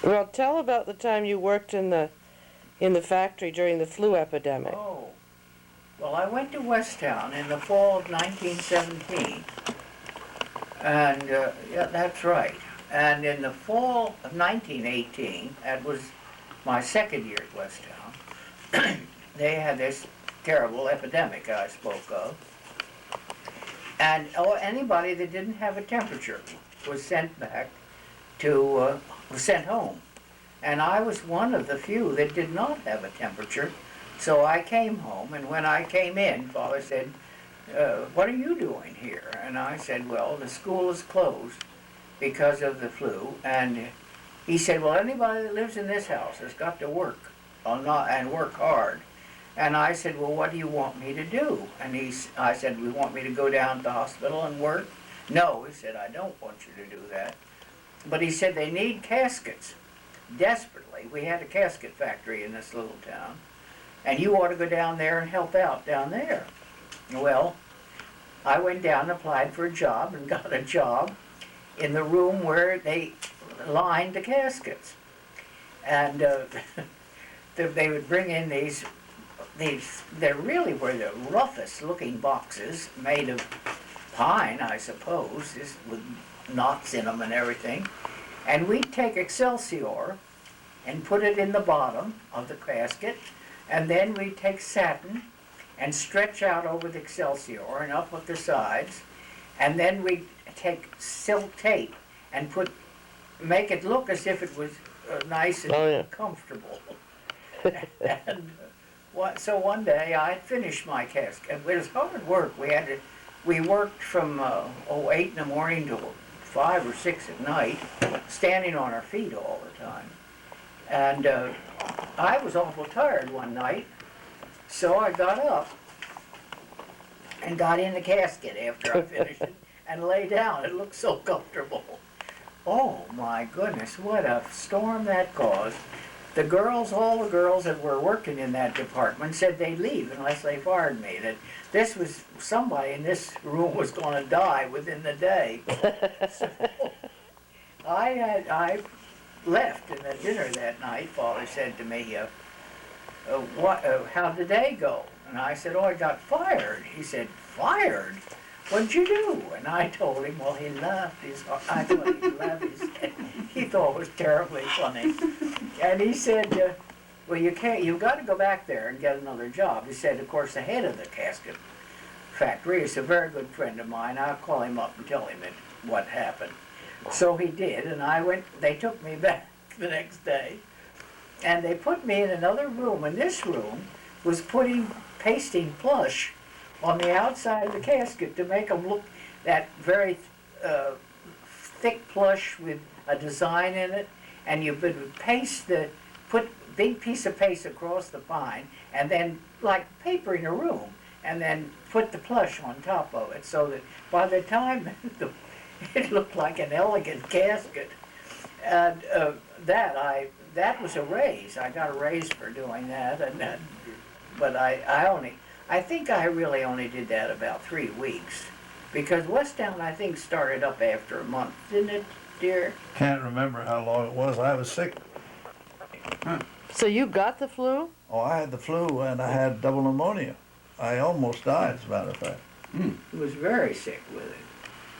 Well, tell about the time you worked in the factory during the flu epidemic. Oh, well, I went to Westtown in the fall of 1917, and yeah, that's right. And in the fall of 1918, that was my second year at Westtown, they had this terrible epidemic I spoke of. And anybody that didn't have a temperature was sent back to, was sent home. And I was one of the few that did not have a temperature. So I came home, and when I came in, Father said, what are you doing here? And I said, well, the school is closed because of the flu. And he said, well, anybody that lives in this house has got to work and work hard. And I said, well, what do you want me to do? And I said, we want me to go down to the hospital and work? No, he said, I don't want you to do that. But he said, they need caskets desperately. We had a casket factory in this little town, and you ought to go down there and help out down there. Well, I went down and applied for a job and got a job in the room where they lined the caskets. And they would bring in these, they really were the roughest looking boxes made of pine, I suppose, with knots in them and everything. And we'd take Excelsior and put it in the bottom of the casket, and then we'd take satin and stretch out over the Excelsior and up at the sides, and then we'd take silk tape and make it look as if it was nice and comfortable. And so one day I finished my casket. It was hard work. We worked from 8 in the morning to 5 or 6 at night, standing on our feet all the time. And I was awful tired one night, so I got up and got in the casket after I finished it and lay down. It looked so comfortable. Oh my goodness, what a storm that caused. The girls, all the girls that were working in that department said they'd leave unless they fired me, that somebody in this room was going to die within the day. So I left, and at dinner that night, Father said to me, how did they go? And I said, oh, I got fired. He said, fired? What'd you do? And I told him, well, he laughed I thought he laughed his head. He thought it was terribly funny. And he said, well, you've got to go back there and get another job. He said, of course, the head of the casket factory is a very good friend of mine. I'll call him up and tell him what happened. So he did, and they took me back the next day, and they put me in another room, and this room was pasting plush on the outside of the casket to make them look that very thick plush with a design in it, and you would put big piece of paste across the pine, and then like papering a room, and then put the plush on top of it, so that by the time it looked like an elegant casket. And that was a raise. I got a raise for doing that, but I think I really only did that about 3 weeks, because Westtown, I think, started up after a month, didn't it, dear? Can't remember how long it was. I was sick. So you got the flu? Oh, I had the flu and I had double pneumonia. I almost died, as a matter of fact. He was very sick with it.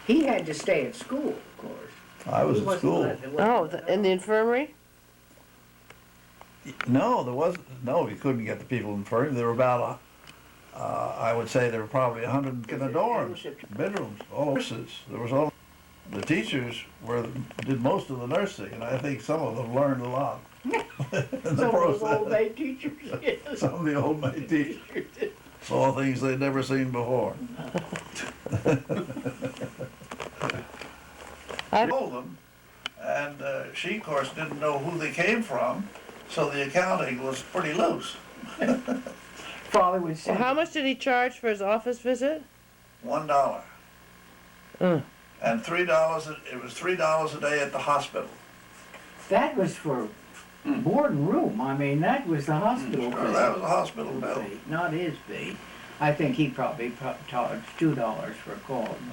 He had to stay at school, of course. I was at school. In the infirmary? No, there wasn't. No, you couldn't get the people in the infirmary. There were about, I would say there were probably 100 in the dorms, bedrooms, all nurses. There was all, the teachers did most of the nursing, and I think some of them learned a lot. Some of the old maid teachers, yes. Some of the old maid teachers saw things they'd never seen before. I told them, and she, of course, didn't know who they came from, so the accounting was pretty loose. Father would say, well, how much did he charge for his office visit? $1. And $3, it was $3 a day at the hospital. That was for board and room. I mean, that was the hospital Sure, that was a hospital bill. Not his fee. I think he probably charged $2 for a call.